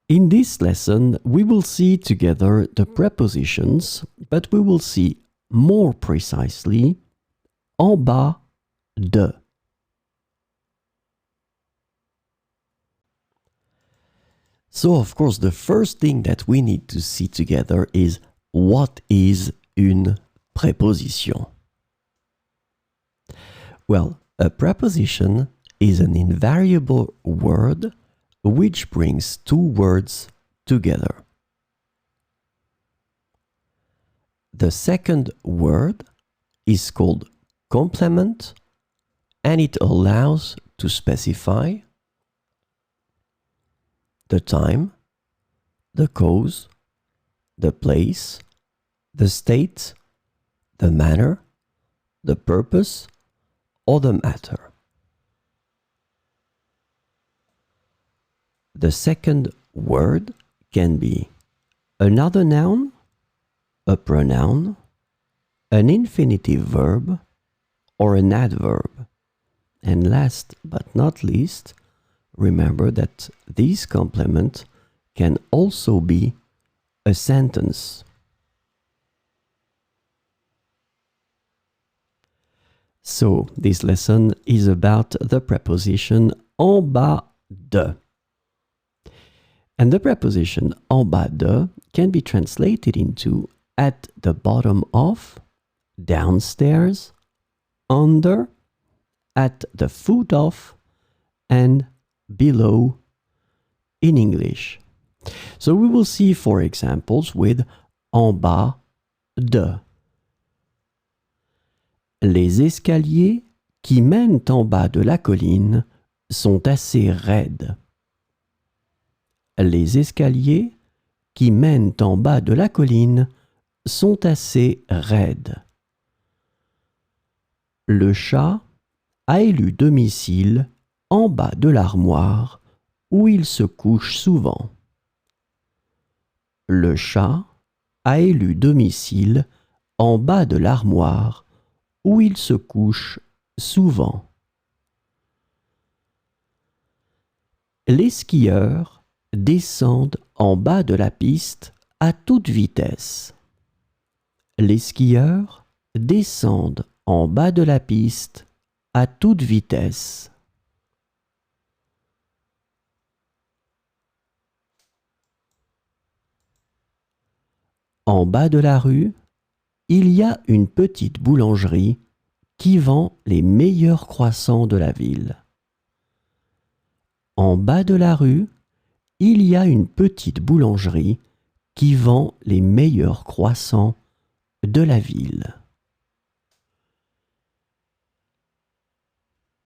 In this lesson, we will see together the prepositions, but we will see more precisely en bas de. So, of course, the first thing that we need to see together is what is une préposition? Well, a preposition is an invariable word which brings two words together. The second word is called complement, and it allows to specify the time, the cause, the place, the state, the manner, the purpose, or the matter. The second word can be another noun, a pronoun, an infinitive verb, or an adverb. And last but not least, remember that this complement can also be a sentence. So, this lesson is about the preposition en bas de. And the preposition en bas de can be translated into at the bottom of, downstairs, under, at the foot of, and below in English. So we will see four examples with en bas de. Les escaliers qui mènent en bas de la colline sont assez raides. Les escaliers qui mènent en bas de la colline sont assez raides. Le chat a élu domicile en bas de l'armoire où il se couche souvent. Le chat a élu domicile en bas de l'armoire où il se couche souvent. Les skieurs descendent en bas de la piste à toute vitesse. Les skieurs descendent en bas de la piste à toute vitesse. En bas de la rue, il y a une petite boulangerie qui vend les meilleurs croissants de la ville. En bas de la rue, il y a une petite boulangerie qui vend les meilleurs croissants de la ville.